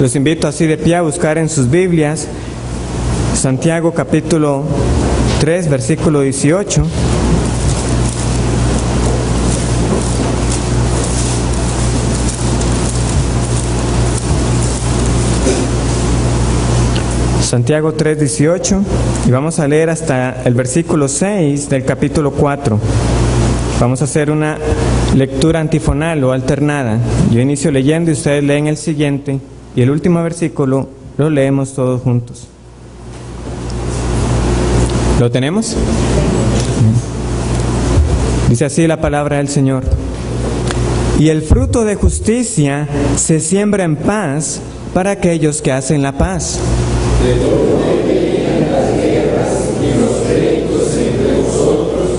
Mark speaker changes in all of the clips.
Speaker 1: Los invito así de pie a buscar en sus Biblias Santiago capítulo 3, versículo 18. Santiago 3, 18, y vamos a leer hasta el versículo 6 del capítulo 4. Vamos a hacer una lectura antifonal o alternada. Yo inicio leyendo y ustedes leen el siguiente, y el último versículo lo leemos todos juntos. ¿Lo tenemos? Dice así la palabra del Señor. Y el fruto de justicia se siembra en paz para aquellos que hacen la paz. De todo que vienen las guerras y los pleitos entre vosotros,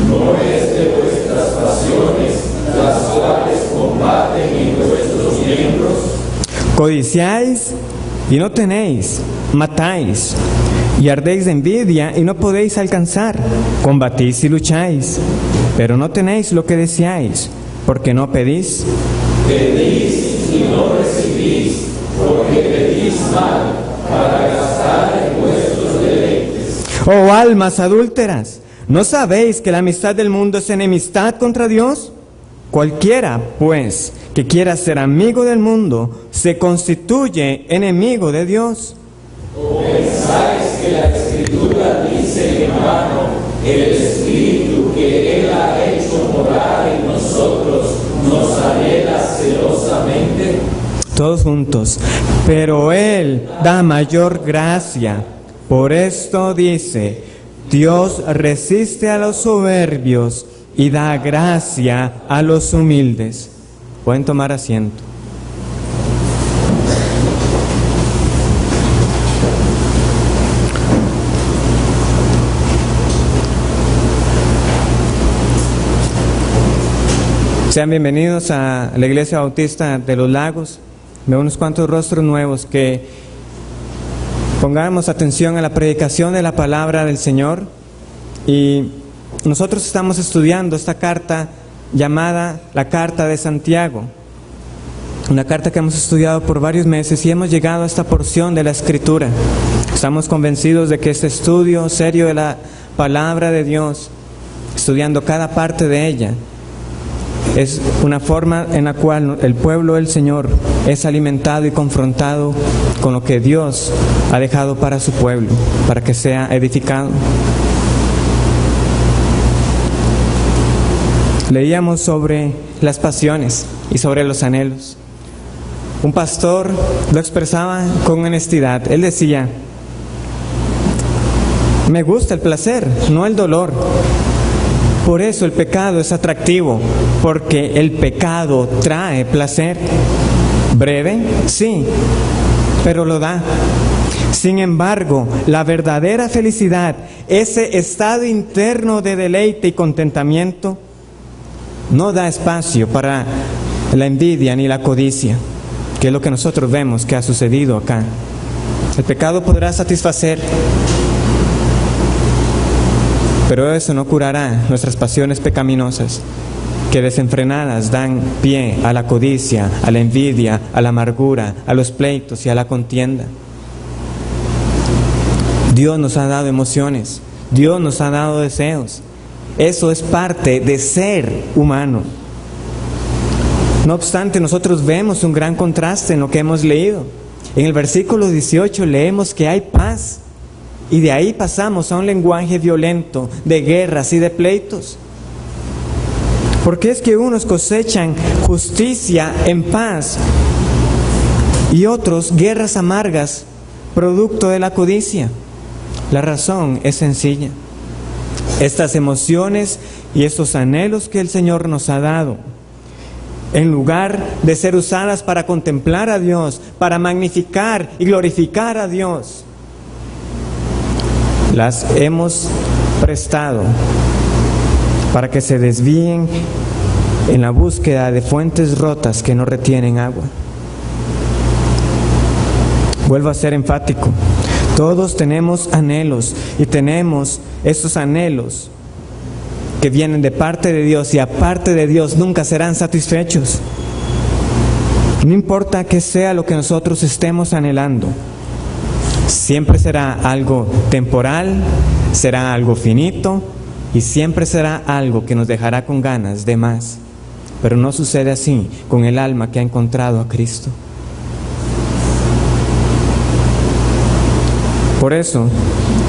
Speaker 1: no es de vuestras pasiones, las cuales combaten en vuestros miembros. Codiciáis y no tenéis, matáis y ardéis de envidia y no podéis alcanzar, combatís y lucháis, pero no tenéis lo que deseáis, porque no pedís. Pedís y no recibís, porque pedís mal, para gastar en vuestros deleites. Oh almas adúlteras, ¿no sabéis que la amistad del mundo es enemistad contra Dios? Cualquiera, pues, que quiera ser amigo del mundo, se constituye enemigo de Dios. ¿O pensáis que la Escritura dice, hermano, el Espíritu que Él ha hecho morar en nosotros nos anhela celosamente? Todos juntos. Pero Él da mayor gracia. Por esto dice, Dios resiste a los soberbios y da gracia a los humildes. Pueden tomar asiento. Sean bienvenidos a la Iglesia Bautista de los Lagos. Veo unos cuantos rostros nuevos. Que pongamos atención a la predicación de la palabra del Señor. Y nosotros estamos estudiando esta carta llamada la Carta de Santiago. Una carta que hemos estudiado por varios meses y hemos llegado a esta porción de la Escritura. Estamos convencidos de que este estudio serio de la palabra de Dios, estudiando cada parte de ella, es una forma en la cual el pueblo del Señor es alimentado y confrontado con lo que Dios ha dejado para su pueblo, para que sea edificado. Leíamos sobre las pasiones y sobre los anhelos. Un pastor lo expresaba con honestidad. Él decía, me gusta el placer, no el dolor. Por eso el pecado es atractivo, porque el pecado trae placer. Breve, sí, pero lo da. Sin embargo, la verdadera felicidad, ese estado interno de deleite y contentamiento, no da espacio para la envidia ni la codicia, que es lo que nosotros vemos que ha sucedido acá. El pecado podrá satisfacer, pero eso no curará nuestras pasiones pecaminosas, que desenfrenadas dan pie a la codicia, a la envidia, a la amargura, a los pleitos y a la contienda. Dios nos ha dado emociones, Dios nos ha dado deseos. Eso es parte de ser humano. No obstante, nosotros vemos un gran contraste en lo que hemos leído. En el versículo 18 leemos que hay paz. Y de ahí pasamos a un lenguaje violento, de guerras y de pleitos. Porque es que unos cosechan justicia en paz y otros guerras amargas, producto de la codicia. La razón es sencilla. Estas emociones y estos anhelos que el Señor nos ha dado, en lugar de ser usadas para contemplar a Dios, para magnificar y glorificar a Dios, las hemos prestado para que se desvíen en la búsqueda de fuentes rotas que no retienen agua. Vuelvo a ser enfático. Todos tenemos anhelos y tenemos esos anhelos que vienen de parte de Dios y aparte de Dios nunca serán satisfechos. No importa qué sea lo que nosotros estemos anhelando, siempre será algo temporal, será algo finito y siempre será algo que nos dejará con ganas de más. Pero no sucede así con el alma que ha encontrado a Cristo. Por eso,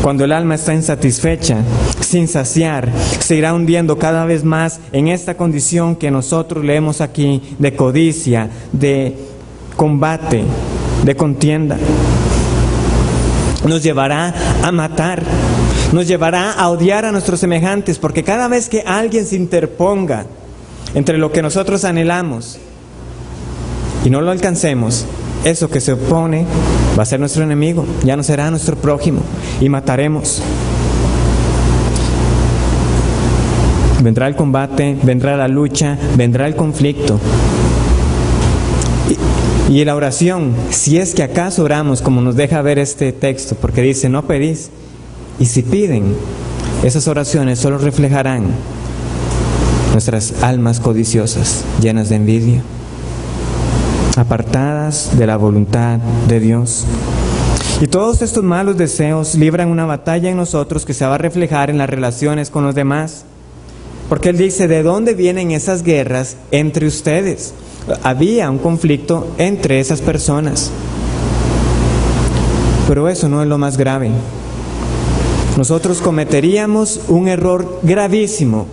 Speaker 1: cuando el alma está insatisfecha, sin saciar, se irá hundiendo cada vez más en esta condición que nosotros leemos aquí de codicia, de combate, de contienda. Nos llevará a matar, nos llevará a odiar a nuestros semejantes, porque cada vez que alguien se interponga entre lo que nosotros anhelamos y no lo alcancemos, eso que se opone va a ser nuestro enemigo, ya no será nuestro prójimo y mataremos. Vendrá el combate, vendrá la lucha, vendrá el conflicto. Y la oración, si es que acaso oramos como nos deja ver este texto, porque dice no pedís, y si piden, esas oraciones solo reflejarán nuestras almas codiciosas, llenas de envidia, apartadas de la voluntad de Dios. Y todos estos malos deseos libran una batalla en nosotros que se va a reflejar en las relaciones con los demás. Porque Él dice, ¿de dónde vienen esas guerras entre ustedes? Había un conflicto entre esas personas. Pero eso no es lo más grave. Nosotros cometeríamos un error gravísimo.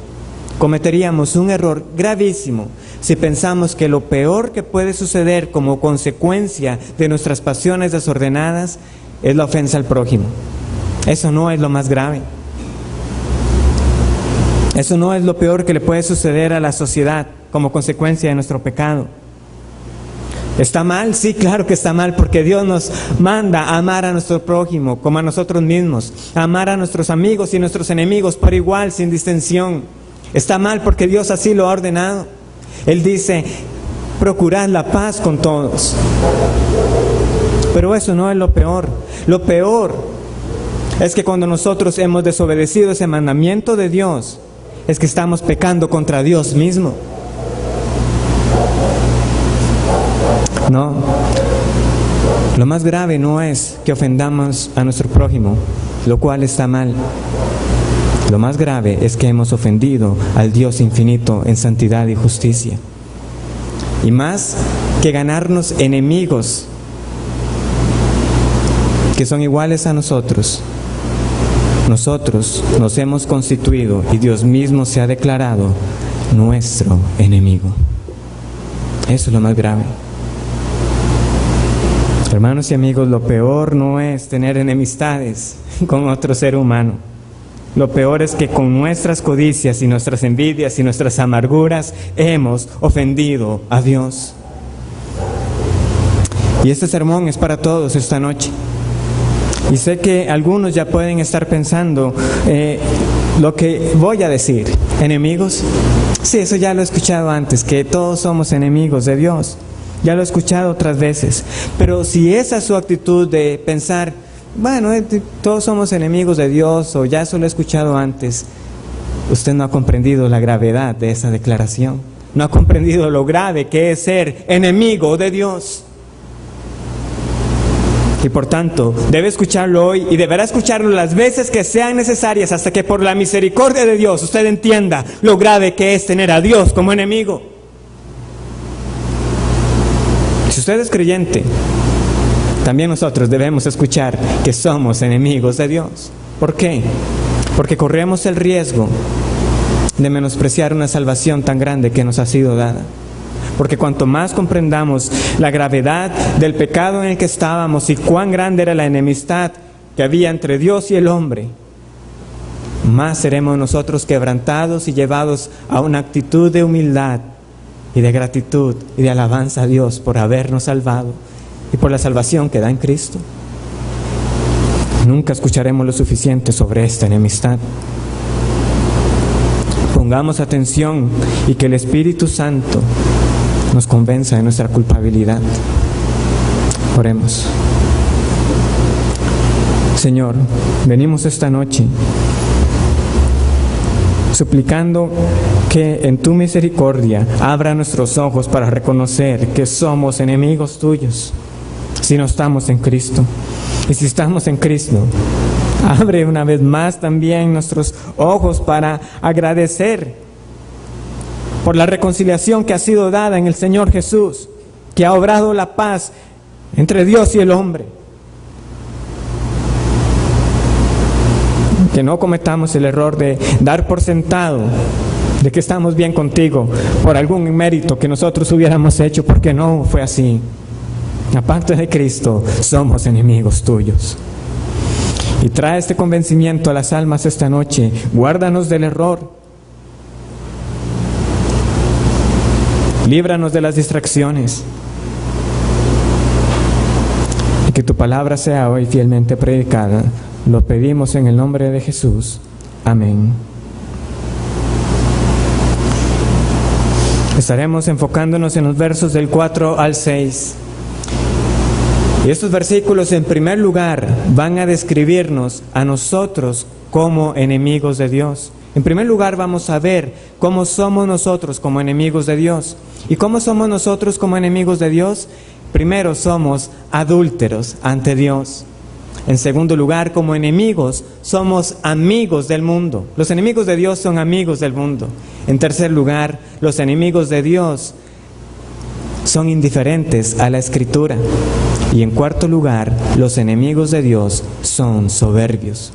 Speaker 1: Si pensamos que lo peor que puede suceder como consecuencia de nuestras pasiones desordenadas es la ofensa al prójimo. Eso no es lo más grave. Eso no es lo peor que le puede suceder a la sociedad como consecuencia de nuestro pecado. ¿Está mal? Sí, claro que está mal, porque Dios nos manda a amar a nuestro prójimo como a nosotros mismos, a amar a nuestros amigos y nuestros enemigos por igual, sin distinción. Está mal porque Dios así lo ha ordenado. Él dice, procurad la paz con todos. Pero eso no es lo peor. Lo peor es que cuando nosotros hemos desobedecido ese mandamiento de Dios, es que estamos pecando contra Dios mismo. No, lo más grave no es que ofendamos a nuestro prójimo, lo cual está mal. Lo más grave es que hemos ofendido al Dios infinito en santidad y justicia. Y más que ganarnos enemigos que son iguales a nosotros nos hemos constituido y Dios mismo se ha declarado nuestro enemigo. Eso es lo más grave. Hermanos y amigos, lo peor no es tener enemistades con otro ser humano. Lo peor es que con nuestras codicias y nuestras envidias y nuestras amarguras hemos ofendido a Dios. Y este sermón es para todos esta noche. Y sé que algunos ya pueden estar pensando lo que voy a decir. ¿Enemigos? Sí, eso ya lo he escuchado antes, que todos somos enemigos de Dios. Ya lo he escuchado otras veces. Pero si esa es su actitud de pensar, bueno, todos somos enemigos de Dios, o ya eso lo he escuchado antes, usted no ha comprendido la gravedad de esa declaración. No ha comprendido lo grave que es ser enemigo de Dios. Y por tanto, debe escucharlo hoy y deberá escucharlo las veces que sean necesarias hasta que por la misericordia de Dios usted entienda lo grave que es tener a Dios como enemigo. Si usted es creyente, también nosotros debemos escuchar que somos enemigos de Dios. ¿Por qué? Porque corremos el riesgo de menospreciar una salvación tan grande que nos ha sido dada. Porque cuanto más comprendamos la gravedad del pecado en el que estábamos y cuán grande era la enemistad que había entre Dios y el hombre, más seremos nosotros quebrantados y llevados a una actitud de humildad y de gratitud y de alabanza a Dios por habernos salvado y por la salvación que da en Cristo. Nunca escucharemos lo suficiente sobre esta enemistad. Pongamos atención y que el Espíritu Santo nos convenza de nuestra culpabilidad. Oremos. Señor, venimos esta noche suplicando que en tu misericordia abra nuestros ojos para reconocer que somos enemigos tuyos si no estamos en Cristo. Y si estamos en Cristo, abre una vez más también nuestros ojos para agradecer por la reconciliación que ha sido dada en el Señor Jesús, que ha obrado la paz entre Dios y el hombre. Que no cometamos el error de dar por sentado de que estamos bien contigo por algún mérito que nosotros hubiéramos hecho, porque no fue así. Aparte de Cristo, somos enemigos tuyos. Y trae este convencimiento a las almas esta noche. Guárdanos del error. Líbranos de las distracciones. Y que tu palabra sea hoy fielmente predicada. Lo pedimos en el nombre de Jesús. Amén. Estaremos enfocándonos en los versos del 4 al 6. Y estos versículos, en primer lugar, van a describirnos a nosotros como enemigos de Dios. En primer lugar, vamos a ver cómo somos nosotros como enemigos de Dios. ¿Y cómo somos nosotros como enemigos de Dios? Primero, somos adúlteros ante Dios. En segundo lugar, como enemigos, somos amigos del mundo. Los enemigos de Dios son amigos del mundo. En tercer lugar, los enemigos de Dios son indiferentes a la Escritura. Y en cuarto lugar, los enemigos de Dios son soberbios.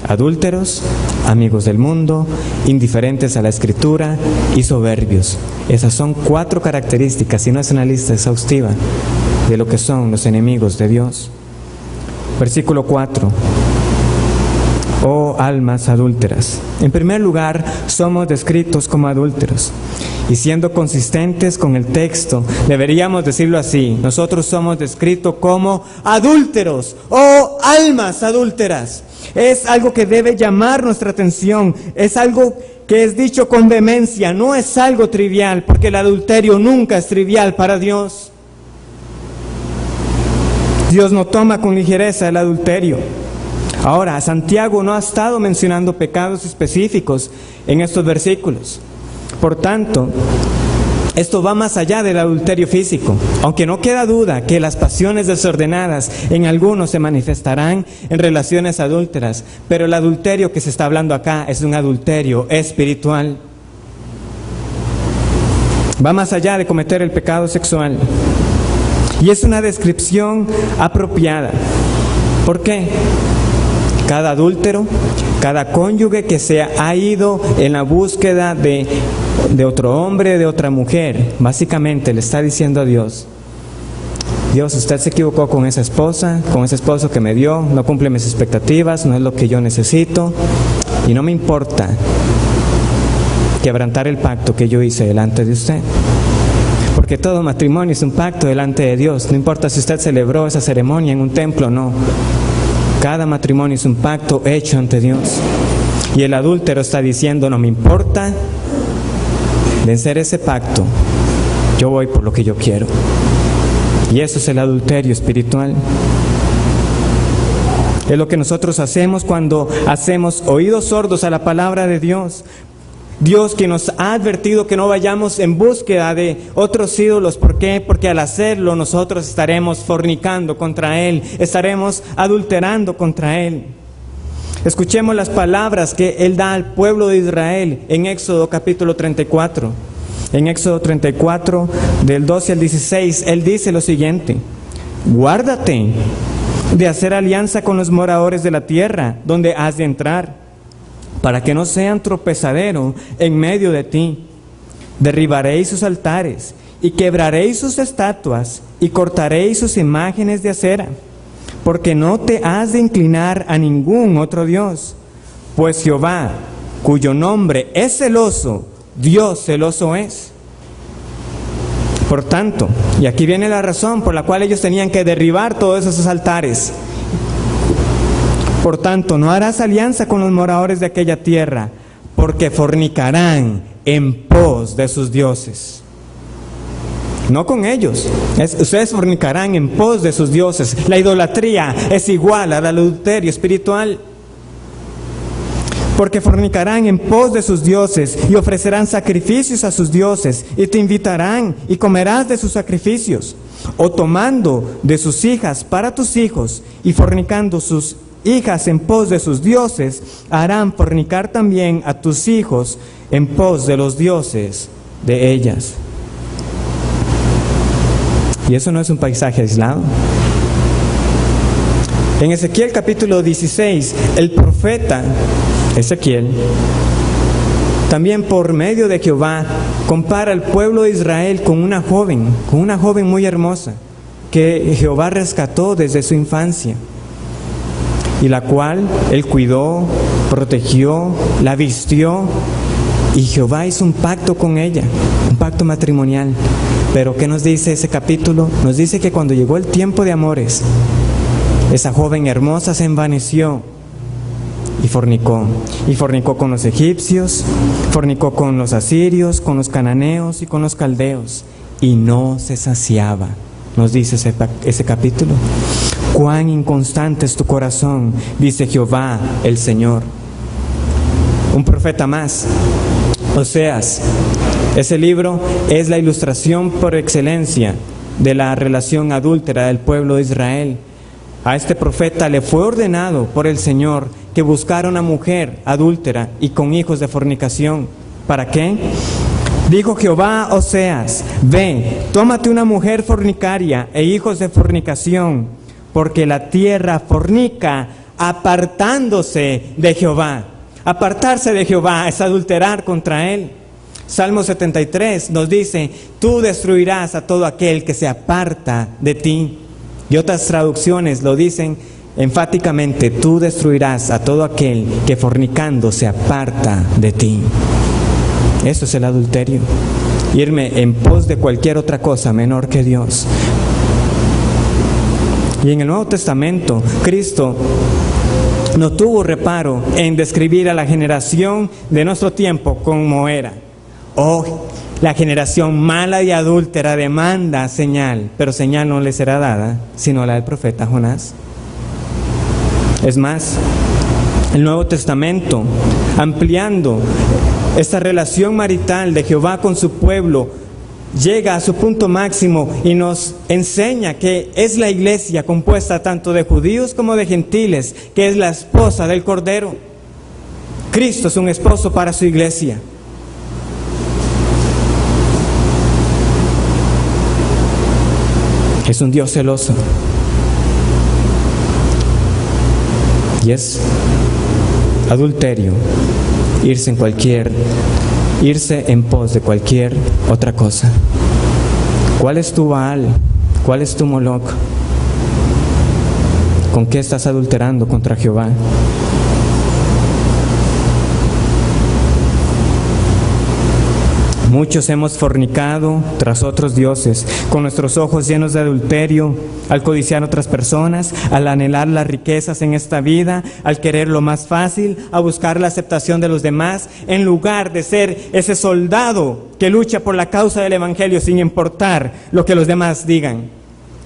Speaker 1: Adúlteros, amigos del mundo, indiferentes a la Escritura y soberbios. Esas son 4 características, y no es una lista exhaustiva, de lo que son los enemigos de Dios. Versículo 4. Oh almas adúlteras. En primer lugar, somos descritos como adúlteros. Y siendo consistentes con el texto, deberíamos decirlo así: nosotros somos descritos como adúlteros, oh almas adúlteras. Es algo que debe llamar nuestra atención, es algo que es dicho con vehemencia, no es algo trivial, porque el adulterio nunca es trivial para Dios. Dios no toma con ligereza el adulterio. Ahora, Santiago no ha estado mencionando pecados específicos en estos versículos. Por tanto, esto va más allá del adulterio físico, aunque no queda duda que las pasiones desordenadas en algunos se manifestarán en relaciones adúlteras, pero el adulterio que se está hablando acá es un adulterio espiritual. Va más allá de cometer el pecado sexual. Y es una descripción apropiada. ¿Por qué? Cada adúltero, cada cónyuge que se ha ido en la búsqueda de otro hombre, de otra mujer, básicamente le está diciendo a Dios: Dios, usted se equivocó con esa esposa, con ese esposo que me dio, no cumple mis expectativas, no es lo que yo necesito, y no me importa quebrantar el pacto que yo hice delante de usted. Porque todo matrimonio es un pacto delante de Dios, no importa si usted celebró esa ceremonia en un templo o no. Cada matrimonio es un pacto hecho ante Dios. Y el adúltero está diciendo: no me importa vencer ese pacto, yo voy por lo que yo quiero. Y eso es el adulterio espiritual. Es lo que nosotros hacemos cuando hacemos oídos sordos a la palabra de Dios. Dios, que nos ha advertido que no vayamos en búsqueda de otros ídolos. ¿Por qué? Porque al hacerlo nosotros estaremos fornicando contra Él, estaremos adulterando contra Él. Escuchemos las palabras que Él da al pueblo de Israel en Éxodo capítulo 34. En Éxodo 34, del 12 al 16, Él dice lo siguiente: guárdate de hacer alianza con los moradores de la tierra donde has de entrar, para que no sean tropezadero en medio de ti. Derribaréis sus altares, y quebraréis sus estatuas, y cortaréis sus imágenes de acera, porque no te has de inclinar a ningún otro Dios, pues Jehová, cuyo nombre es celoso, Dios celoso es. Por tanto, y aquí viene la razón por la cual ellos tenían que derribar todos esos altares. Por tanto, no harás alianza con los moradores de aquella tierra, porque fornicarán en pos de sus dioses. No con ellos, ustedes fornicarán en pos de sus dioses. La idolatría es igual al adulterio espiritual. porque fornicarán en pos de sus dioses y ofrecerán sacrificios a sus dioses y te invitarán y comerás de sus sacrificios. O tomando de sus hijas para tus hijos y fornicando sus hijas en pos de sus dioses, harán fornicar también a tus hijos en pos de los dioses de ellas. Y eso no es un paisaje aislado. En Ezequiel capítulo 16, el profeta Ezequiel, también por medio de Jehová, compara al pueblo de Israel con una joven muy hermosa, que Jehová rescató desde su infancia, y la cual él cuidó, protegió, la vistió, y Jehová hizo un pacto con ella, un pacto matrimonial. Pero ¿qué nos dice ese capítulo? Nos dice que cuando llegó el tiempo de amores, esa joven hermosa se envaneció y fornicó con los egipcios, fornicó con los asirios, con los cananeos y con los caldeos, y no se saciaba. Nos dice ese capítulo. Cuán inconstante es tu corazón, dice Jehová el Señor. Un profeta más, Oseas. Ese libro es la ilustración por excelencia de la relación adúltera del pueblo de Israel. A este profeta le fue ordenado por el Señor que buscara una mujer adúltera y con hijos de fornicación. ¿Para qué? Dijo Jehová a Oseas: ve, tómate una mujer fornicaria e hijos de fornicación, porque la tierra fornica apartándose de Jehová. Apartarse de Jehová es adulterar contra Él. Salmo 73 nos dice: tú destruirás a todo aquel que se aparta de ti. Y otras traducciones lo dicen enfáticamente: tú destruirás a todo aquel que fornicando se aparta de ti. Eso es el adulterio. Irme en pos de cualquier otra cosa menor que Dios. Y en el Nuevo Testamento, Cristo no tuvo reparo en describir a la generación de nuestro tiempo como era. Oh, la generación mala y adúltera demanda señal, pero señal no le será dada, sino la del profeta Jonás. Es más, el Nuevo Testamento, ampliando esta relación marital de Jehová con su pueblo, llega a su punto máximo y nos enseña que es la iglesia compuesta tanto de judíos como de gentiles, que es la esposa del Cordero. Cristo es un esposo para su iglesia. Es un Dios celoso. Y es adulterio irse en pos de cualquier otra cosa. ¿Cuál es tu Baal? ¿Cuál es tu Moloc? ¿Con qué estás adulterando contra Jehová? Muchos hemos fornicado tras otros dioses, con nuestros ojos llenos de adulterio, al codiciar otras personas, al anhelar las riquezas en esta vida, al querer lo más fácil, a buscar la aceptación de los demás, en lugar de ser ese soldado que lucha por la causa del Evangelio sin importar lo que los demás digan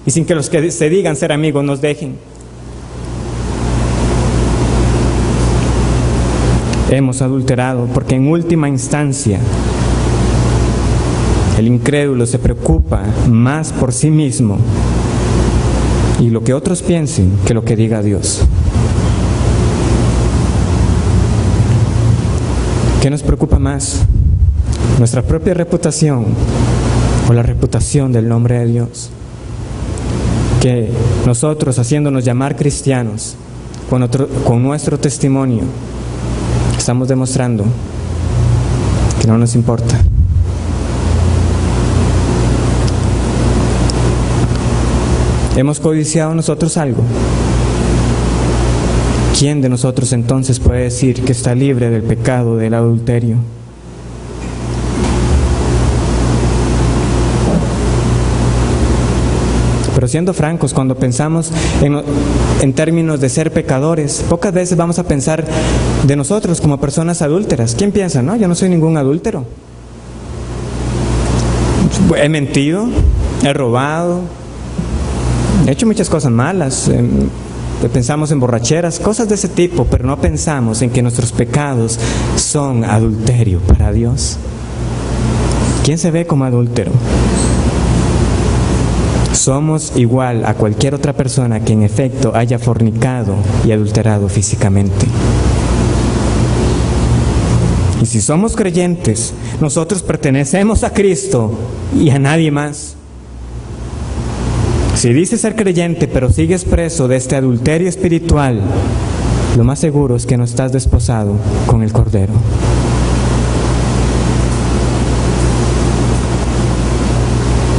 Speaker 1: y sin que los que se digan ser amigos nos dejen. Hemos adulterado porque en última instancia el incrédulo se preocupa más por sí mismo y lo que otros piensen que lo que diga Dios. ¿Qué nos preocupa más? ¿Nuestra propia reputación o la reputación del nombre de Dios? Que nosotros, haciéndonos llamar cristianos, con nuestro testimonio, estamos demostrando que no nos importa. ¿Hemos codiciado nosotros algo? ¿Quién de nosotros entonces puede decir que está libre del pecado del adulterio? Pero siendo francos, cuando pensamos en términos de ser pecadores, pocas veces vamos a pensar de nosotros como personas adúlteras. ¿Quién piensa? No, yo no soy ningún adúltero. He mentido, he robado, he hecho muchas cosas malas, pensamos en borracheras, cosas de ese tipo, pero no pensamos en que nuestros pecados son adulterio para Dios. ¿Quién se ve como adúltero? Somos igual a cualquier otra persona que en efecto haya fornicado y adulterado físicamente. Y si somos creyentes, nosotros pertenecemos a Cristo y a nadie más. Si dices ser creyente, pero sigues preso de este adulterio espiritual, lo más seguro es que no estás desposado con el Cordero.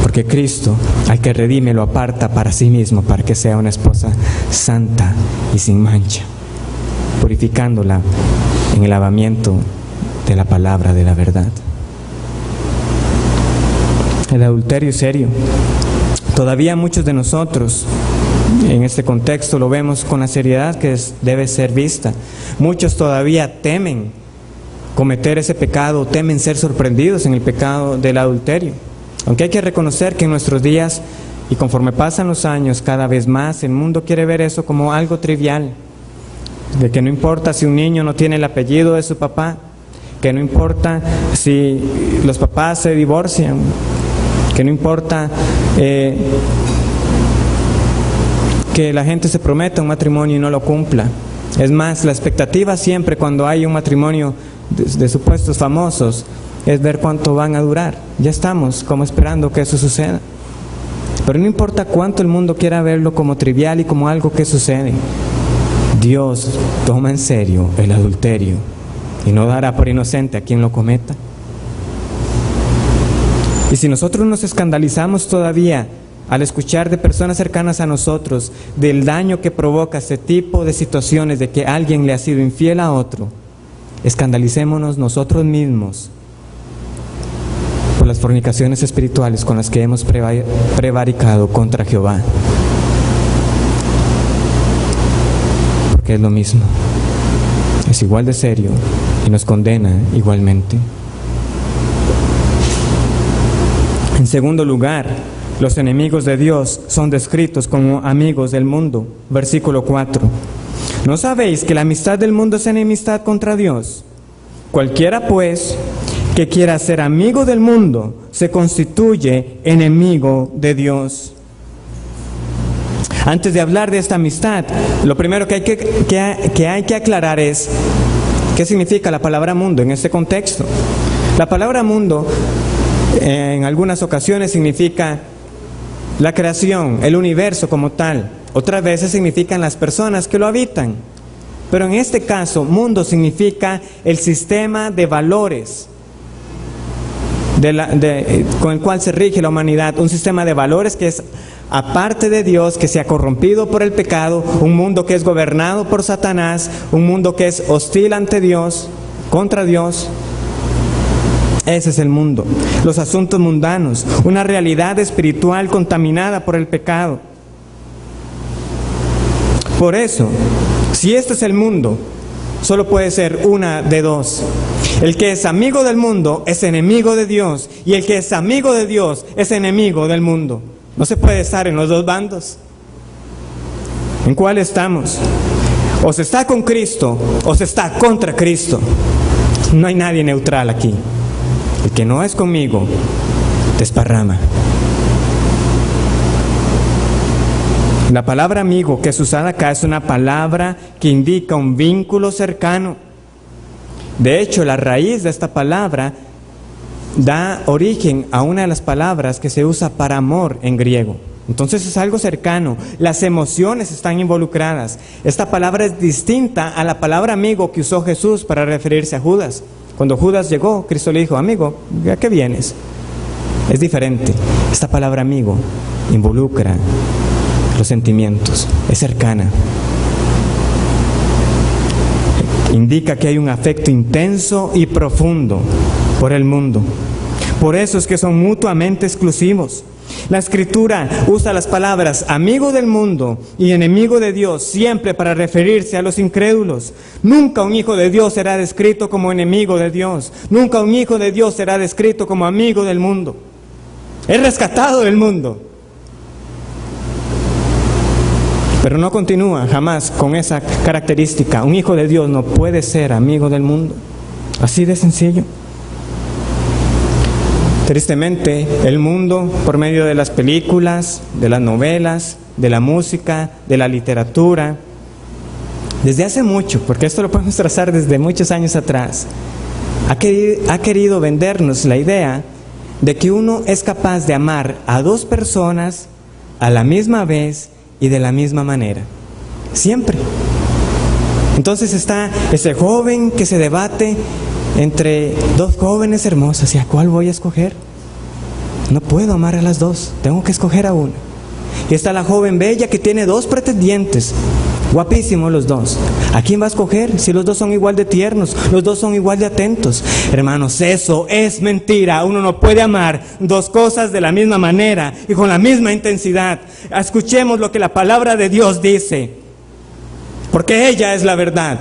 Speaker 1: Porque Cristo, al que redime, lo aparta para sí mismo, para que sea una esposa santa y sin mancha, purificándola en el lavamiento de la palabra de la verdad. El adulterio es serio. Todavía muchos de nosotros en este contexto lo vemos con la seriedad que debe ser vista. Muchos todavía temen cometer ese pecado, temen ser sorprendidos en el pecado del adulterio. Aunque hay que reconocer que en nuestros días y conforme pasan los años cada vez más, el mundo quiere ver eso como algo trivial, de que no importa si un niño no tiene el apellido de su papá, que no importa si los papás se divorcian, que no importa que la gente se prometa un matrimonio y no lo cumpla. Es más, la expectativa siempre cuando hay un matrimonio de supuestos famosos es ver cuánto van a durar. Ya estamos como esperando que eso suceda. Pero no importa cuánto el mundo quiera verlo como trivial y como algo que sucede, Dios toma en serio el adulterio y no dará por inocente a quien lo cometa. Y si nosotros nos escandalizamos todavía al escuchar de personas cercanas a nosotros del daño que provoca este tipo de situaciones de que alguien le ha sido infiel a otro, escandalicémonos nosotros mismos por las fornicaciones espirituales con las que hemos prevaricado contra Jehová. Porque es lo mismo, es igual de serio y nos condena igualmente. En segundo lugar, los enemigos de Dios son descritos como amigos del mundo. Versículo 4. ¿No sabéis que la amistad del mundo es enemistad contra Dios? Cualquiera, pues, que quiera ser amigo del mundo, se constituye enemigo de Dios. Antes de hablar de esta amistad, lo primero que hay que aclarar es qué significa la palabra mundo en este contexto. La palabra mundo en algunas ocasiones significa la creación, el universo como tal. Otras veces significan las personas que lo habitan. Pero en este caso, mundo significa el sistema de valores con el cual se rige la humanidad. Un sistema de valores que es aparte de Dios, que se ha corrompido por el pecado, un mundo que es gobernado por Satanás, un mundo que es hostil ante Dios, contra Dios. Ese es el mundo. Los asuntos mundanos, una realidad espiritual contaminada por el pecado. Por eso, si este es el mundo, solo puede ser una de dos. El que es amigo del mundo es enemigo de Dios, y el que es amigo de Dios es enemigo del mundo. No se puede estar en los dos bandos. ¿En cuál estamos? O se está con Cristo o se está contra Cristo. No hay nadie neutral aquí. El que no es conmigo, desparrama. La palabra amigo que es usada acá es una palabra que indica un vínculo cercano. De hecho, la raíz de esta palabra da origen a una de las palabras que se usa para amor en griego. Entonces es algo cercano, las emociones están involucradas. Esta palabra es distinta a la palabra amigo que usó Jesús para referirse a Judas. Cuando Judas llegó, Cristo le dijo, amigo, ¿a qué vienes? Es diferente. Esta palabra amigo involucra los sentimientos, es cercana. Indica que hay un afecto intenso y profundo por el mundo. Por eso es que son mutuamente exclusivos. La Escritura usa las palabras amigo del mundo y enemigo de Dios siempre para referirse a los incrédulos. Nunca un hijo de Dios será descrito como enemigo de Dios. Nunca un hijo de Dios será descrito como amigo del mundo. Es rescatado del mundo. Pero no continúa jamás con esa característica. Un hijo de Dios no puede ser amigo del mundo. Así de sencillo. Tristemente, el mundo, por medio de las películas, de las novelas, de la música, de la literatura, desde hace mucho, porque esto lo podemos trazar desde muchos años atrás, ha querido vendernos la idea de que uno es capaz de amar a dos personas a la misma vez y de la misma manera, siempre. Entonces está ese joven que se debate entre dos jóvenes hermosas, ¿y a cuál voy a escoger? No puedo amar a las dos, tengo que escoger a una. Y está la joven bella que tiene dos pretendientes, guapísimos los dos. ¿A quién va a escoger si los dos son igual de tiernos, los dos son igual de atentos? Hermanos, eso es mentira. Uno no puede amar dos cosas de la misma manera y con la misma intensidad. Escuchemos lo que la palabra de Dios dice, porque ella es la verdad.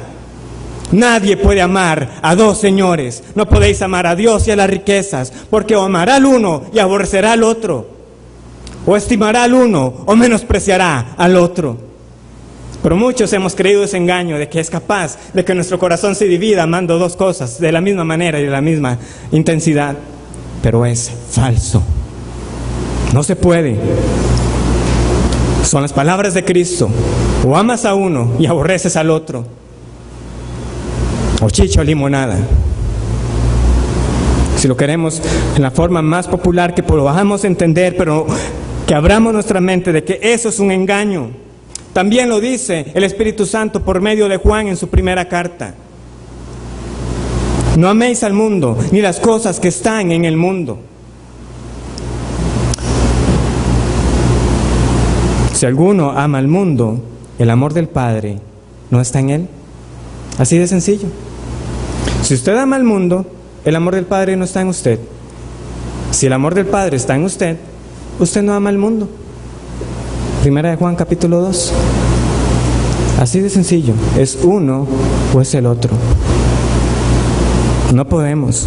Speaker 1: Nadie puede amar a dos señores. No podéis amar a Dios y a las riquezas, porque o amará al uno y aborrecerá al otro, o estimará al uno o menospreciará al otro. Pero muchos hemos creído ese engaño de que es capaz de que nuestro corazón se divida amando dos cosas de la misma manera y de la misma intensidad. Pero es falso. No se puede. Son las palabras de Cristo. O amas a uno y aborreces al otro. O chicha o limonada. Si lo queremos en la forma más popular que podamos entender, pero que abramos nuestra mente de que eso es un engaño. También lo dice el Espíritu Santo por medio de Juan en su primera carta. No améis al mundo, ni las cosas que están en el mundo. Si alguno ama al mundo, el amor del Padre no está en él. Así de sencillo. Si usted ama al mundo, el amor del Padre no está en usted. Si el amor del Padre está en usted, usted no ama al mundo. Primera de Juan capítulo 2. Así de sencillo. Es uno o es el otro. No podemos.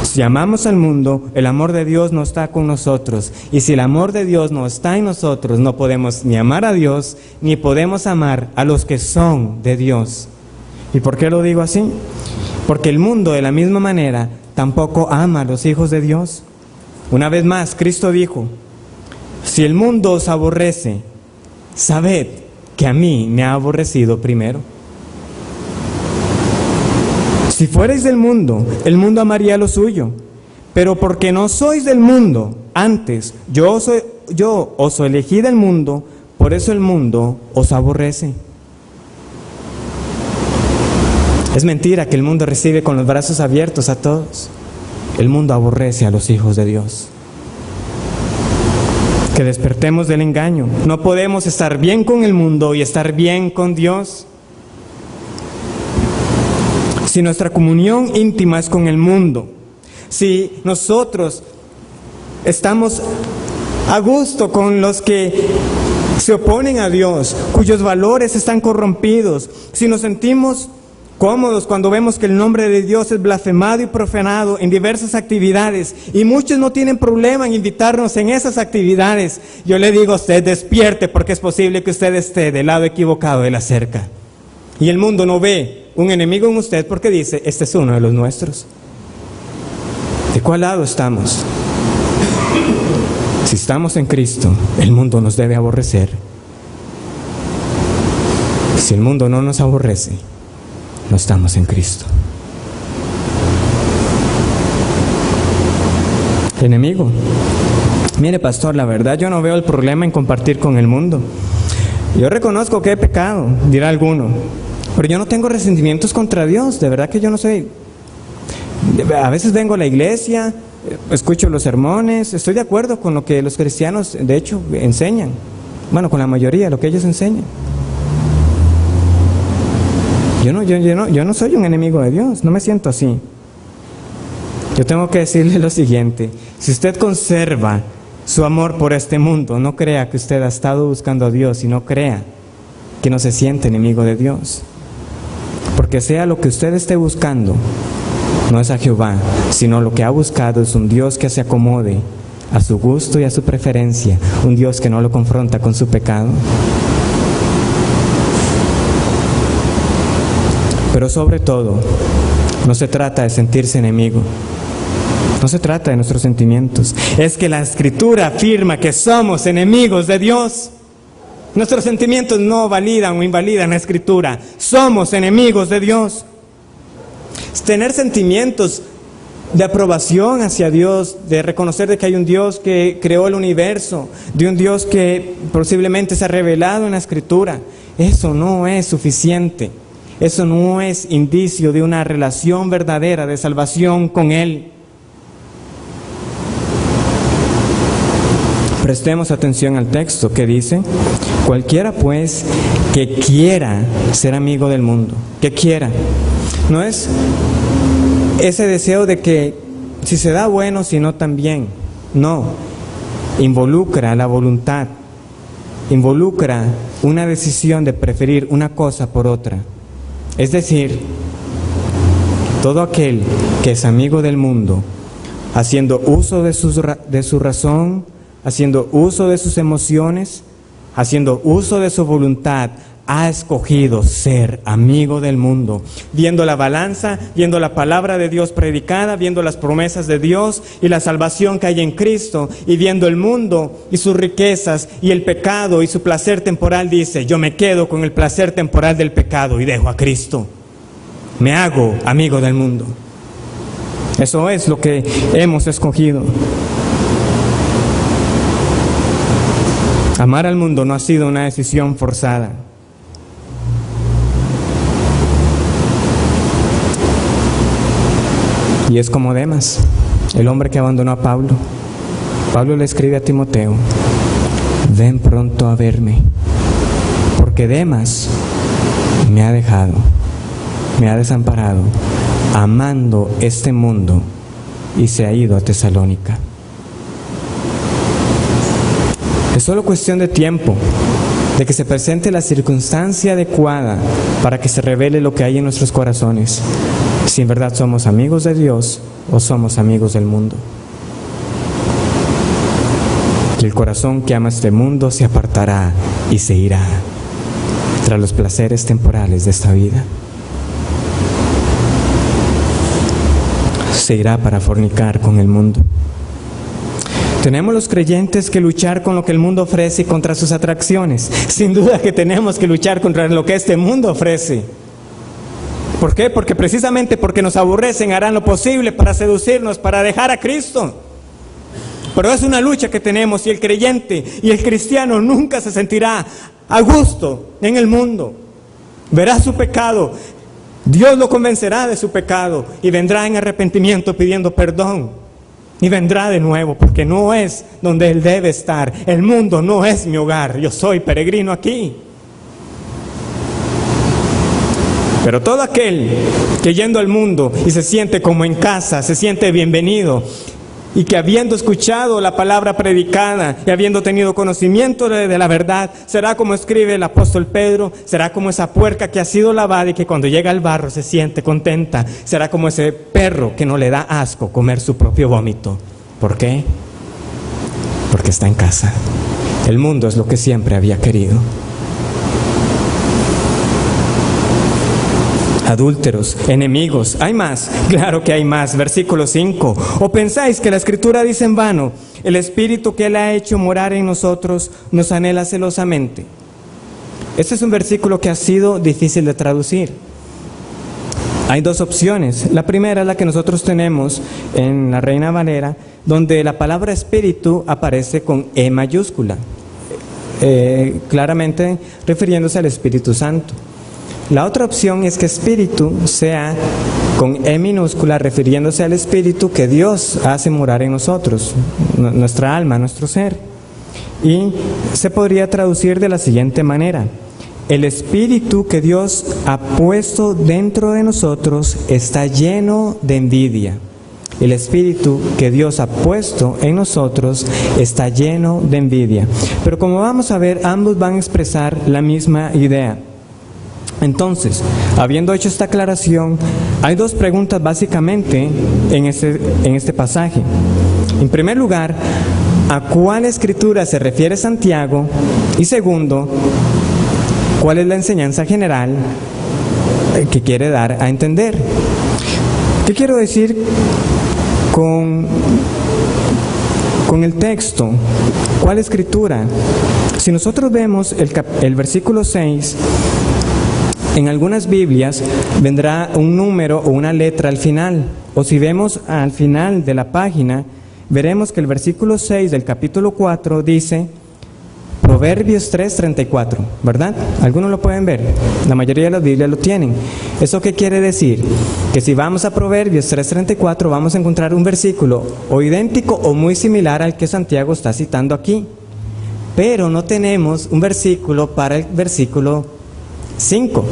Speaker 1: Si amamos al mundo, el amor de Dios no está con nosotros. Y si el amor de Dios no está en nosotros, no podemos ni amar a Dios, ni podemos amar a los que son de Dios. ¿Y por qué lo digo así? Porque el mundo, de la misma manera, tampoco ama a los hijos de Dios. Una vez más, Cristo dijo: si el mundo os aborrece, sabed que a mí me ha aborrecido primero. Si fuerais del mundo, el mundo amaría lo suyo. Pero porque no sois del mundo, antes yo os elegí del mundo, por eso el mundo os aborrece. Es mentira que el mundo recibe con los brazos abiertos a todos. El mundo aborrece a los hijos de Dios. Que despertemos del engaño. No podemos estar bien con el mundo y estar bien con Dios. Si nuestra comunión íntima es con el mundo, si nosotros estamos a gusto con los que se oponen a Dios, cuyos valores están corrompidos, si nos sentimos cómodos cuando vemos que el nombre de Dios es blasfemado y profanado en diversas actividades, y muchos no tienen problema en invitarnos en esas actividades, yo le digo a usted, despierte, porque es posible que usted esté del lado equivocado de la cerca. Y el mundo no ve un enemigo en usted porque dice: este es uno de los nuestros. ¿De cuál lado estamos? Si estamos en Cristo, el mundo nos debe aborrecer. Si el mundo no nos aborrece, no estamos en Cristo. Enemigo. Mire, pastor, la verdad yo no veo el problema en compartir con el mundo. Yo reconozco que he pecado, dirá alguno, pero yo no tengo resentimientos contra Dios. De verdad que yo no soy. A veces vengo a la iglesia, escucho los sermones, estoy de acuerdo con lo que los cristianos de hecho enseñan. Bueno, con la mayoría de lo que ellos enseñan. Yo no soy un enemigo de Dios, no me siento así. Yo tengo que decirle lo siguiente: si usted conserva su amor por este mundo, no crea que usted ha estado buscando a Dios, y no crea que no se siente enemigo de Dios. Porque sea lo que usted esté buscando, no es a Jehová, sino lo que ha buscado es un Dios que se acomode a su gusto y a su preferencia, un Dios que no lo confronta con su pecado. Pero sobre todo, no se trata de sentirse enemigo. No se trata de nuestros sentimientos. Es que la Escritura afirma que somos enemigos de Dios. Nuestros sentimientos no validan o invalidan la Escritura. Somos enemigos de Dios. Tener sentimientos de aprobación hacia Dios, de reconocer de que hay un Dios que creó el universo, de un Dios que posiblemente se ha revelado en la Escritura, eso no es suficiente. Eso no es indicio de una relación verdadera de salvación con Él. Prestemos atención al texto que dice: cualquiera pues que quiera ser amigo del mundo, que quiera. No es ese deseo de que si se da bueno, si no también. No, involucra la voluntad, involucra una decisión de preferir una cosa por otra. Es decir, todo aquel que es amigo del mundo, haciendo uso de su razón, haciendo uso de sus emociones, haciendo uso de su voluntad, ha escogido ser amigo del mundo, viendo la balanza, viendo la palabra de Dios predicada, viendo las promesas de Dios y la salvación que hay en Cristo, y viendo el mundo y sus riquezas y el pecado y su placer temporal, dice: yo me quedo con el placer temporal del pecado y dejo a Cristo. Me hago amigo del mundo. Eso es lo que hemos escogido. Amar al mundo no ha sido una decisión forzada. Y es como Demas, el hombre que abandonó a Pablo. Pablo le escribe a Timoteo: ven pronto a verme, porque Demas me ha dejado, me ha desamparado, amando este mundo, y se ha ido a Tesalónica. Es solo cuestión de tiempo, de que se presente la circunstancia adecuada para que se revele lo que hay en nuestros corazones, si en verdad somos amigos de Dios o somos amigos del mundo. Y el corazón que ama este mundo se apartará y se irá tras los placeres temporales de esta vida. Se irá para fornicar con el mundo. Tenemos los creyentes que luchar con lo que el mundo ofrece y contra sus atracciones. Sin duda que tenemos que luchar contra lo que este mundo ofrece. ¿Por qué? Porque precisamente porque nos aborrecen harán lo posible para seducirnos, para dejar a Cristo. Pero es una lucha que tenemos, y el creyente y el cristiano nunca se sentirá a gusto en el mundo. Verá su pecado, Dios lo convencerá de su pecado y vendrá en arrepentimiento pidiendo perdón. Y vendrá de nuevo, porque no es donde Él debe estar. El mundo no es mi hogar, yo soy peregrino aquí. Pero todo aquel que yendo al mundo y se siente como en casa, se siente bienvenido, y que habiendo escuchado la palabra predicada y habiendo tenido conocimiento de la verdad, será como escribe el apóstol Pedro, será como esa puerca que ha sido lavada y que cuando llega al barro se siente contenta, será como ese perro que no le da asco comer su propio vómito. ¿Por qué? Porque está en casa. El mundo es lo que siempre había querido. Adúlteros, enemigos, hay más, claro que hay más. Versículo 5, ¿o pensáis que la Escritura dice en vano? El Espíritu que Él ha hecho morar en nosotros nos anhela celosamente. Este es un versículo que ha sido difícil de traducir. Hay dos opciones. La primera es la que nosotros tenemos en la Reina Valera, donde la palabra Espíritu aparece con E mayúscula, claramente refiriéndose al Espíritu Santo. La otra opción es que Espíritu sea con E minúscula, refiriéndose al Espíritu que Dios hace morar en nosotros, nuestra alma, nuestro ser. Y se podría traducir de la siguiente manera: el Espíritu que Dios ha puesto dentro de nosotros está lleno de envidia. El Espíritu que Dios ha puesto en nosotros está lleno de envidia. Pero como vamos a ver, ambos van a expresar la misma idea. Entonces, habiendo hecho esta aclaración, hay dos preguntas básicamente en este pasaje. En primer lugar, ¿a cuál escritura se refiere Santiago? Y segundo, ¿cuál es la enseñanza general que quiere dar a entender. ¿Qué quiero decir con el texto? ¿Cuál escritura? Si nosotros vemos el versículo 6, en algunas Biblias vendrá un número o una letra al final, o si vemos al final de la página, veremos que el versículo 6 del capítulo 4 dice Proverbios 3:34, ¿verdad? ¿Algunos lo pueden ver? La mayoría de las Biblias lo tienen. ¿Eso qué quiere decir? Que si vamos a Proverbios 3:34 vamos a encontrar un versículo o idéntico o muy similar al que Santiago está citando aquí. Pero no tenemos un versículo para el versículo 5,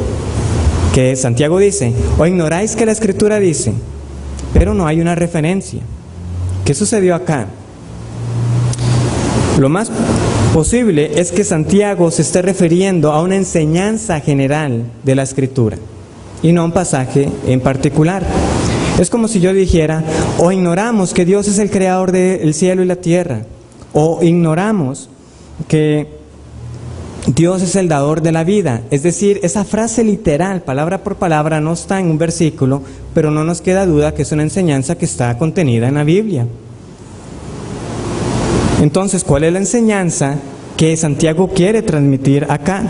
Speaker 1: que Santiago dice, o ignoráis que la Escritura dice, pero no hay una referencia. ¿Qué sucedió acá? Lo más posible es que Santiago se esté refiriendo a una enseñanza general de la Escritura y no a un pasaje en particular. Es como si yo dijera, o ignoramos que Dios es el creador del cielo y la tierra, o ignoramos que Dios es el dador de la vida. Es decir, esa frase literal, palabra por palabra, no está en un versículo, pero no nos queda duda que es una enseñanza que está contenida en la Biblia. Entonces, ¿cuál es la enseñanza que Santiago quiere transmitir acá?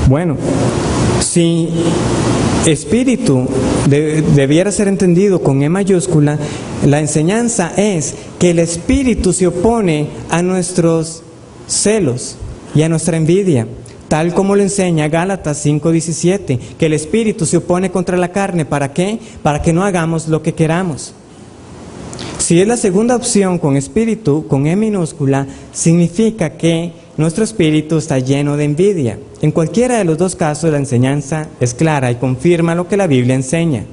Speaker 1: Bueno, si espíritu debiera ser entendido con E mayúscula, la enseñanza es que el espíritu se opone a nuestros celos y a nuestra envidia, tal como lo enseña Gálatas 5:17, que el espíritu se opone contra la carne. ¿Para qué? Para que no hagamos lo que queramos. Si es la segunda opción con espíritu, con E minúscula, significa que nuestro espíritu está lleno de envidia. En cualquiera de los dos casos la enseñanza es clara y confirma lo que la Biblia enseña,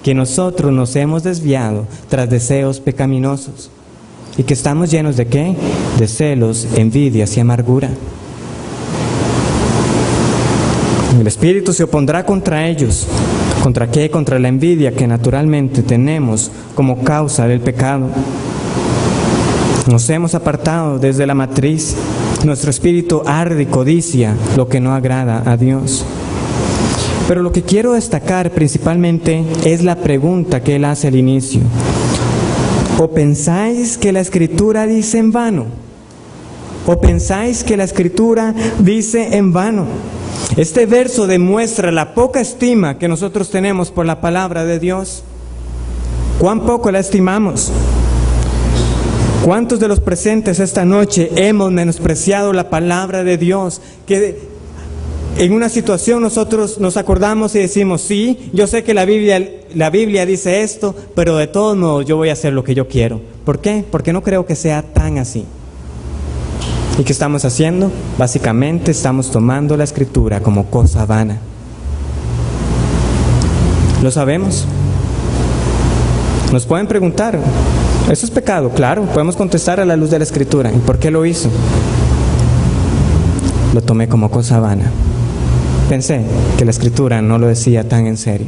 Speaker 1: que nosotros nos hemos desviado tras deseos pecaminosos y que estamos llenos de ¿qué? De celos, envidias y amargura. El espíritu se opondrá contra ellos. ¿Contra qué? Contra la envidia que naturalmente tenemos como causa del pecado. Nos hemos apartado desde la matriz. Nuestro espíritu arde y codicia lo que no agrada a Dios. Pero lo que quiero destacar principalmente es la pregunta que él hace al inicio. ¿O pensáis que la Escritura dice en vano? ¿O pensáis que la Escritura dice en vano? Este verso demuestra la poca estima que nosotros tenemos por la palabra de Dios. ¿Cuán poco la estimamos? ¿Cuántos de los presentes esta noche hemos menospreciado la palabra de Dios? Que en una situación nosotros nos acordamos y decimos, sí, yo sé que la Biblia dice esto, pero de todos modos yo voy a hacer lo que yo quiero. ¿Por qué? Porque no creo que sea tan así. ¿Y qué estamos haciendo? Básicamente estamos tomando la Escritura como cosa vana. ¿Lo sabemos? Nos pueden preguntar, ¿eso es pecado? Claro, podemos contestar a la luz de la Escritura. ¿Y por qué lo hizo? Lo tomé como cosa vana. Pensé que la Escritura no lo decía tan en serio.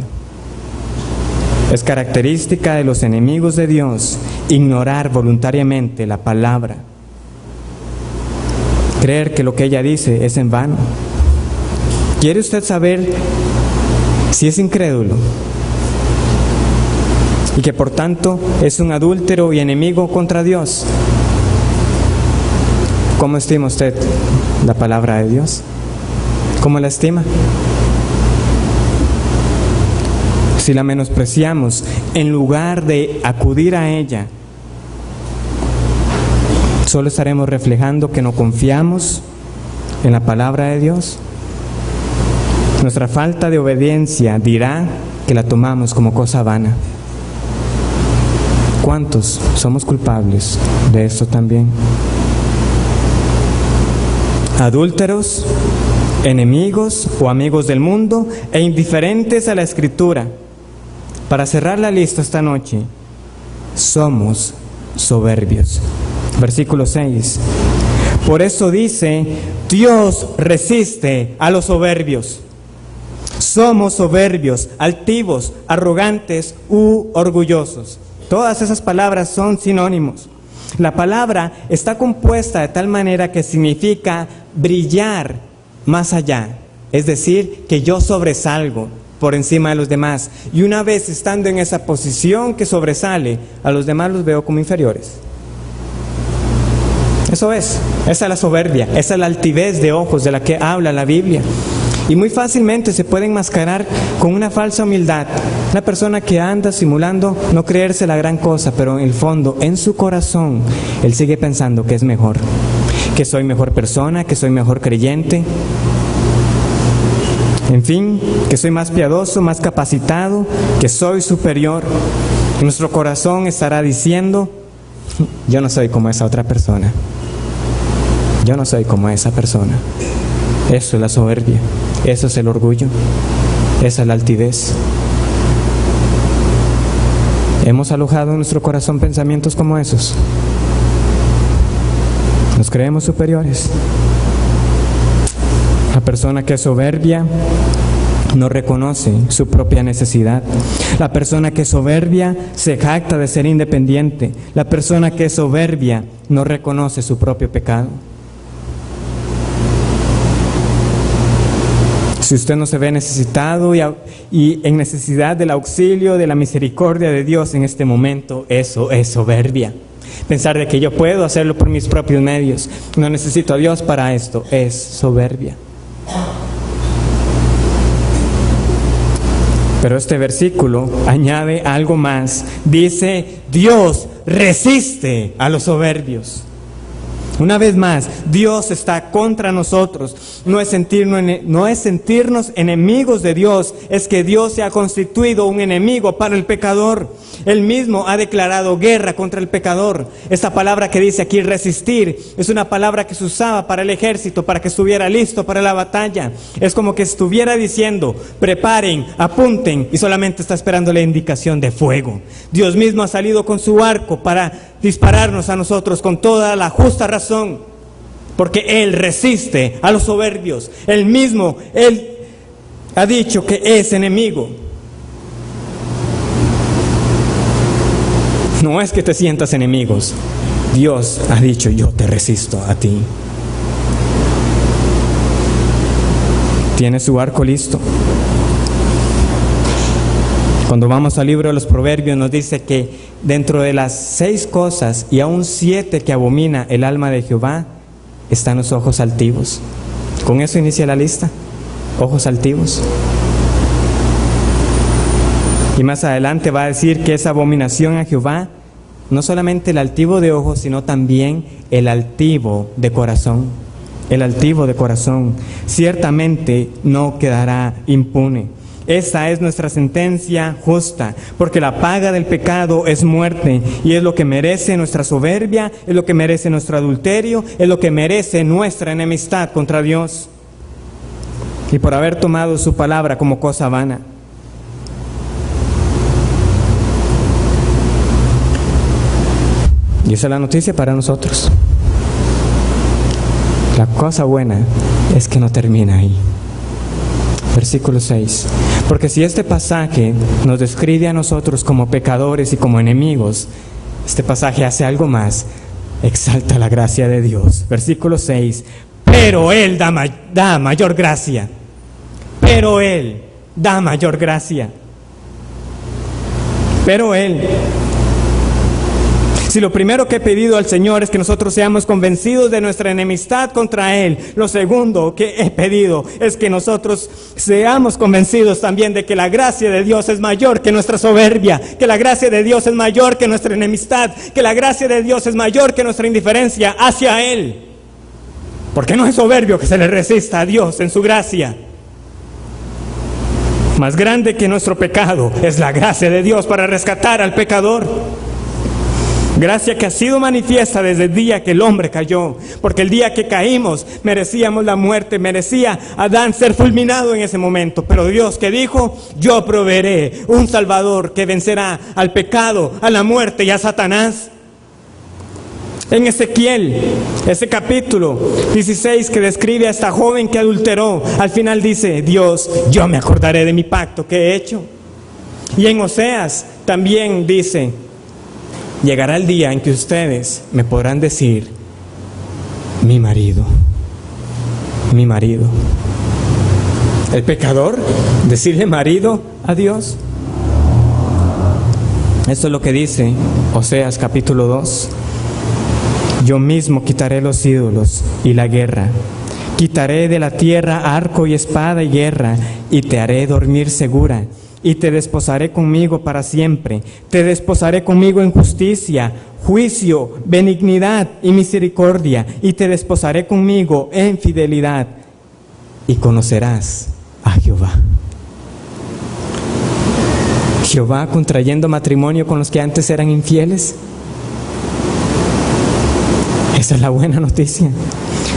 Speaker 1: Es característica de los enemigos de Dios ignorar voluntariamente la palabra. Creer que lo que ella dice es en vano. ¿Quiere usted saber si es incrédulo y que por tanto es un adúltero y enemigo contra Dios? ¿Cómo estima usted la palabra de Dios? ¿Cómo la estima? Si la menospreciamos en lugar de acudir a ella, solo estaremos reflejando que no confiamos en la palabra de Dios. Nuestra falta de obediencia dirá que la tomamos como cosa vana. ¿Cuántos somos culpables de esto también? Adúlteros, enemigos o amigos del mundo e indiferentes a la Escritura. Para cerrar la lista esta noche, somos soberbios. Versículo 6. Por eso dice, Dios resiste a los soberbios. Somos soberbios, altivos, arrogantes u orgullosos. Todas esas palabras son sinónimos. La palabra está compuesta de tal manera que significa brillar más allá, es decir, que yo sobresalgo por encima de los demás. Y una vez estando en esa posición que sobresale, a los demás los veo como inferiores. Esa es la soberbia, esa es la altivez de ojos de la que habla la Biblia. Y muy fácilmente se puede enmascarar con una falsa humildad. Una persona que anda simulando no creerse la gran cosa, pero en el fondo, en su corazón, él sigue pensando que es mejor, que soy mejor persona, que soy mejor creyente, en fin, que soy más piadoso, más capacitado, que soy superior. Nuestro corazón estará diciendo: yo no soy como esa otra persona. Yo no soy como esa persona. Eso es la soberbia, eso es el orgullo, esa es la altivez. ¿Hemos alojado en nuestro corazón pensamientos como esos? ¿Nos creemos superiores? La persona que es soberbia no reconoce su propia necesidad. La persona que es soberbia se jacta de ser independiente. La persona que es soberbia no reconoce su propio pecado. Si usted no se ve necesitado y en necesidad del auxilio, de la misericordia de Dios en este momento, eso es soberbia. Pensar de que yo puedo hacerlo por mis propios medios, no necesito a Dios para esto, es soberbia. Pero este versículo añade algo más. Dice: Dios resiste a los soberbios. Una vez más, Dios está contra nosotros. No es sentirnos enemigos de Dios, es que Dios se ha constituido un enemigo para el pecador. Él mismo ha declarado guerra contra el pecador. Esta palabra que dice aquí resistir es una palabra que se usaba para el ejército, para que estuviera listo para la batalla. Es como que estuviera diciendo: preparen, apunten, y solamente está esperando la indicación de fuego. Dios mismo ha salido con su arco para dispararnos a nosotros con toda la justa razón, porque Él resiste a los soberbios. Él mismo, Él ha dicho que es enemigo. No es que te sientas enemigos. Dios ha dicho: yo te resisto a ti. Tiene su arco listo. Cuando vamos al libro de los Proverbios nos dice que dentro de las 6 cosas y aún 7 que abomina el alma de Jehová, están los ojos altivos. Con eso inicia la lista. Ojos altivos. Y más adelante va a decir que esa abominación a Jehová, no solamente el altivo de ojos, sino también el altivo de corazón. El altivo de corazón ciertamente no quedará impune. Esta es nuestra sentencia justa, porque la paga del pecado es muerte, y es lo que merece nuestra soberbia, es lo que merece nuestro adulterio, es lo que merece nuestra enemistad contra Dios. Y por haber tomado su palabra como cosa vana. Y esa es la noticia para nosotros. La cosa buena es que no termina ahí. Versículo 6. Porque si este pasaje nos describe a nosotros como pecadores y como enemigos, este pasaje hace algo más. Exalta la gracia de Dios. Versículo 6. Pero Él da mayor gracia. Pero Él da mayor gracia. Pero Él. Si lo primero que he pedido al Señor es que nosotros seamos convencidos de nuestra enemistad contra Él, lo segundo que he pedido es que nosotros seamos convencidos también de que la gracia de Dios es mayor que nuestra soberbia, que la gracia de Dios es mayor que nuestra enemistad, que la gracia de Dios es mayor que nuestra indiferencia hacia Él. Porque no es soberbio que se le resista a Dios en su gracia. Más grande que nuestro pecado es la gracia de Dios para rescatar al pecador. Gracia que ha sido manifiesta desde el día que el hombre cayó, porque el día que caímos merecíamos la muerte, merecía Adán ser fulminado en ese momento, pero Dios que dijo: yo proveeré un Salvador que vencerá al pecado, a la muerte y a Satanás. En Ezequiel, ese capítulo 16 que describe a esta joven que adulteró, al final dice: Dios, yo me acordaré de mi pacto que he hecho. Y en Oseas también dice: llegará el día en que ustedes me podrán decir: mi marido, mi marido. ¿El pecador? ¿Decirle marido a Dios? Esto es lo que dice Oseas capítulo 2. Yo mismo quitaré los ídolos y la guerra. Quitaré de la tierra arco y espada y guerra, y te haré dormir segura, y te desposaré conmigo para siempre. Te desposaré conmigo en justicia, juicio, benignidad y misericordia, y te desposaré conmigo en fidelidad, y conocerás a Jehová. Jehová contrayendo matrimonio con los que antes eran infieles. Esa es la buena noticia.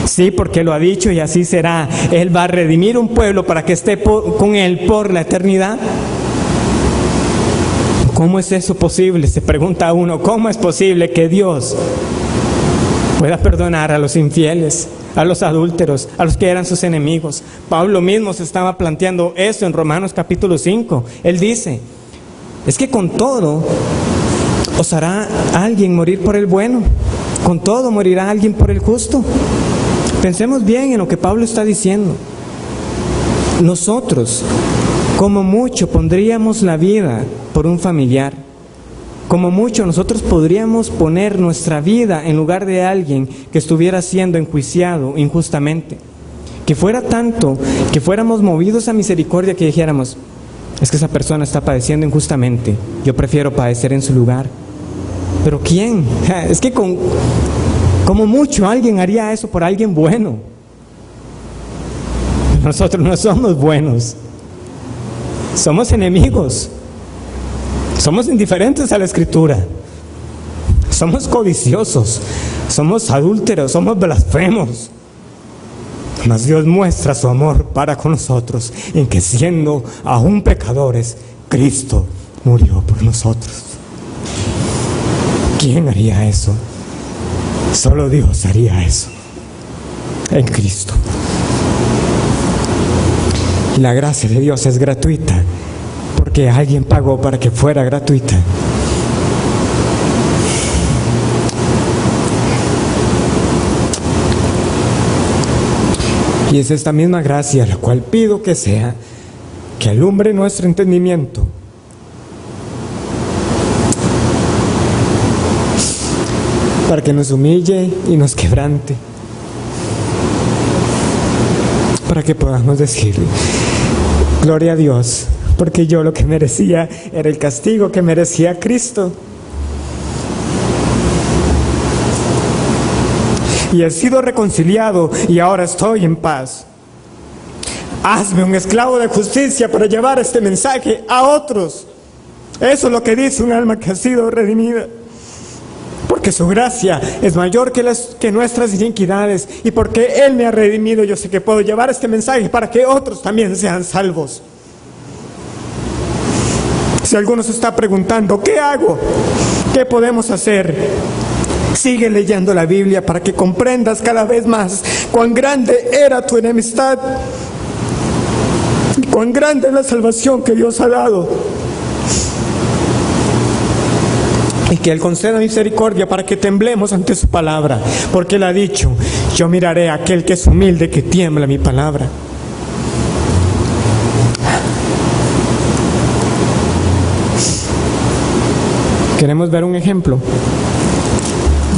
Speaker 1: Sí, porque lo ha dicho y así será. Él va a redimir un pueblo para que esté con Él por la eternidad. ¿Cómo es eso posible? Se pregunta uno, ¿cómo es posible que Dios pueda perdonar a los infieles, a los adúlteros, a los que eran sus enemigos? Pablo mismo se estaba planteando eso en Romanos capítulo 5. Él dice, es que con todo os hará alguien morir por el bueno, con todo morirá alguien por el justo. Pensemos bien en lo que Pablo está diciendo. Nosotros, como mucho, pondríamos la vida por un familiar. Como mucho, nosotros podríamos poner nuestra vida en lugar de alguien que estuviera siendo enjuiciado injustamente. Que fuera tanto, que fuéramos movidos a misericordia, que dijéramos, es que esa persona está padeciendo injustamente, yo prefiero padecer en su lugar. ¿Pero quién? Es que como mucho alguien haría eso por alguien bueno. Nosotros no somos buenos, somos enemigos, somos indiferentes a la Escritura, somos codiciosos, somos adúlteros, somos blasfemos. Mas Dios muestra su amor para con nosotros en que siendo aún pecadores, Cristo murió por nosotros. ¿Quién haría eso? Solo Dios haría eso en Cristo. Y la gracia de Dios es gratuita porque alguien pagó para que fuera gratuita. Y es esta misma gracia la cual pido que sea, que alumbre nuestro entendimiento, para que nos humille y nos quebrante, para que podamos decirle, gloria a Dios, porque yo lo que merecía era el castigo que merecía Cristo. Y he sido reconciliado y ahora estoy en paz. Hazme un esclavo de justicia para llevar este mensaje a otros. Eso es lo que dice un alma que ha sido redimida. Porque su gracia es mayor que nuestras iniquidades, y porque Él me ha redimido, yo sé que puedo llevar este mensaje para que otros también sean salvos. Si alguno se está preguntando, ¿qué hago? ¿Qué podemos hacer? Sigue leyendo la Biblia para que comprendas cada vez más cuán grande era tu enemistad y cuán grande es la salvación que Dios ha dado. Y que Él conceda misericordia para que temblemos ante su palabra, porque Él ha dicho, yo miraré a aquel que es humilde, que tiembla mi palabra. ¿Queremos ver un ejemplo?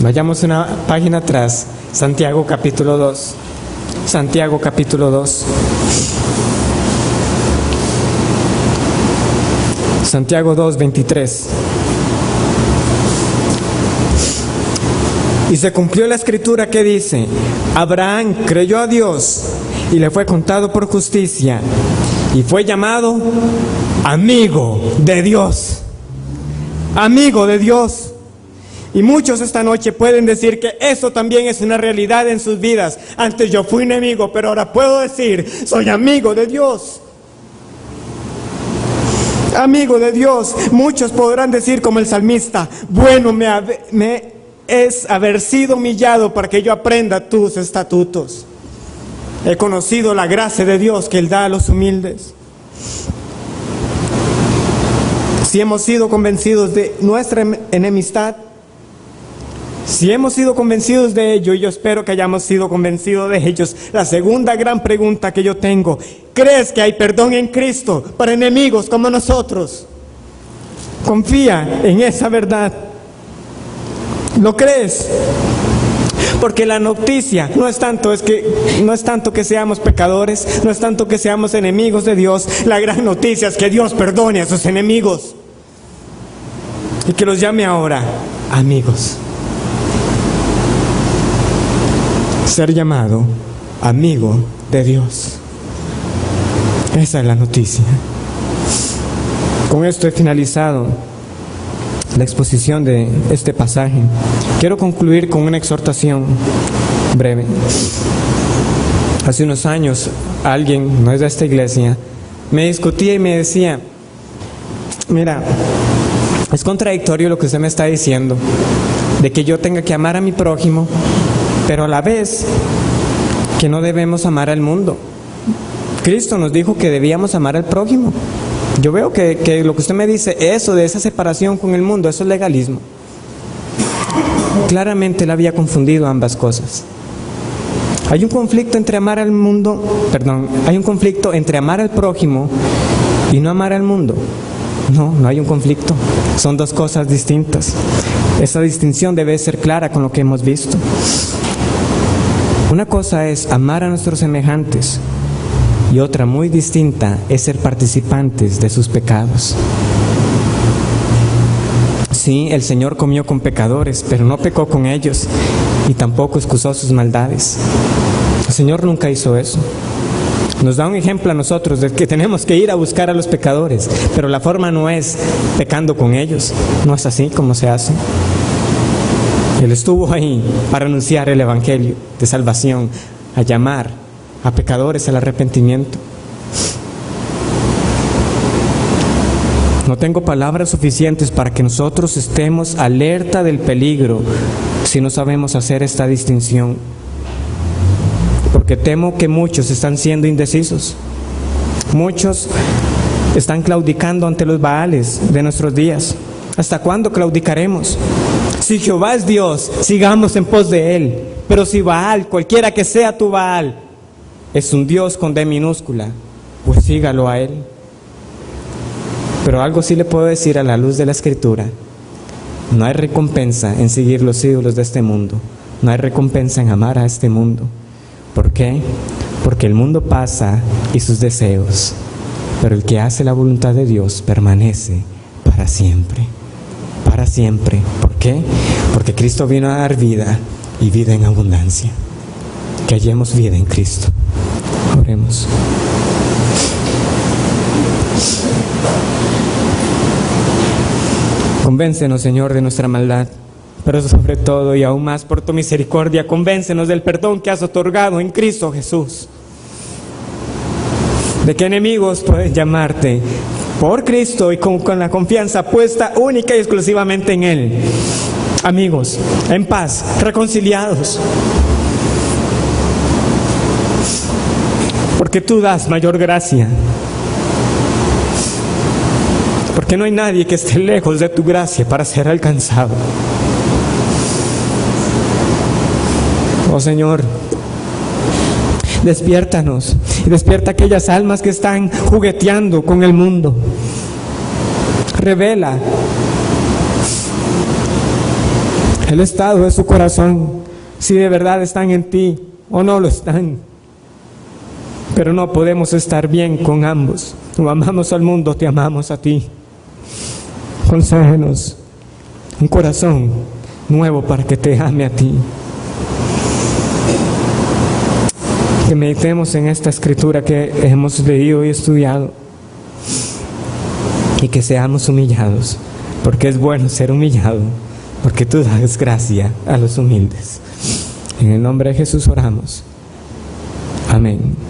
Speaker 1: Vayamos una página atrás, Santiago capítulo 2. Santiago capítulo 2. Santiago 2, 23. Y se cumplió la escritura que dice, Abraham creyó a Dios y le fue contado por justicia y fue llamado amigo de Dios. Amigo de Dios. Y muchos esta noche pueden decir que eso también es una realidad en sus vidas. Antes yo fui enemigo, pero ahora puedo decir, soy amigo de Dios. Amigo de Dios. Muchos podrán decir como el salmista, bueno me es haber sido humillado para que yo aprenda tus estatutos. He conocido la gracia de Dios que Él da a los humildes. Si hemos sido convencidos de nuestra enemistad, Si hemos sido convencidos de ello, y yo espero que hayamos sido convencidos de ellos, la segunda gran pregunta que yo tengo: ¿crees que hay perdón en Cristo para enemigos como nosotros? Confía en esa verdad. ¿Lo crees? Porque la noticia no es tanto que seamos pecadores, no es tanto que seamos enemigos de Dios. La gran noticia es que Dios perdone a sus enemigos y que los llame ahora amigos. Ser llamado amigo de Dios. Esa es la noticia. Con esto he finalizado la exposición de este pasaje. Quiero concluir con una exhortación breve. Hace unos años, alguien, no es de esta iglesia, me discutía y me decía: mira, es contradictorio lo que usted me está diciendo, de que yo tenga que amar a mi prójimo, pero a la vez que no debemos amar al mundo. Cristo nos dijo que debíamos amar al prójimo. Yo veo que lo que usted me dice, eso de esa separación con el mundo, eso es legalismo. Claramente él había confundido ambas cosas. Hay un conflicto entre amar al mundo, hay un conflicto entre amar al prójimo y no amar al mundo. No hay un conflicto. Son dos cosas distintas. Esa distinción debe ser clara con lo que hemos visto. Una cosa es amar a nuestros semejantes y otra muy distinta es ser participantes de sus pecados. Sí, el Señor comió con pecadores, pero no pecó con ellos y tampoco excusó sus maldades. El Señor nunca hizo eso. Nos da un ejemplo a nosotros de que tenemos que ir a buscar a los pecadores, pero la forma no es pecando con ellos. No es así como se hace. Él estuvo ahí para anunciar el evangelio de salvación, a llamar a pecadores al arrepentimiento. No tengo palabras suficientes para que nosotros estemos alerta del peligro si no sabemos hacer esta distinción, porque temo que muchos están siendo indecisos. Muchos están claudicando ante los Baales de nuestros días. ¿Hasta cuándo claudicaremos? Si Jehová es Dios, sigamos en pos de Él. Pero si Baal, cualquiera que sea tu Baal, es un Dios con D minúscula, pues sígalo a Él. Pero algo sí le puedo decir a la luz de la Escritura: no hay recompensa en seguir los ídolos de este mundo. No hay recompensa en amar a este mundo. ¿Por qué? Porque el mundo pasa y sus deseos, pero el que hace la voluntad de Dios permanece para siempre. Para siempre. ¿Por qué? Porque Cristo vino a dar vida y vida en abundancia. Que hallemos vida en Cristo. Oremos. Convéncenos, Señor, de nuestra maldad, pero sobre todo y aún más por tu misericordia, convéncenos del perdón que has otorgado en Cristo Jesús. De que enemigos pueden llamarte por Cristo y con la confianza puesta única y exclusivamente en Él. Amigos, en paz, reconciliados. Porque tú das mayor gracia. Porque no hay nadie que esté lejos de tu gracia para ser alcanzado. Oh Señor, despiértanos y despierta aquellas almas que están jugueteando con el mundo. Revela el estado de su corazón, si de verdad están en ti o no lo están. Pero no podemos estar bien con ambos. O amamos al mundo, te amamos a ti. Concédenos un corazón nuevo para que te ame a ti. Que meditemos en esta escritura que hemos leído y estudiado y que seamos humillados, porque es bueno ser humillado, porque tú das gracia a los humildes. En el nombre de Jesús oramos. Amén.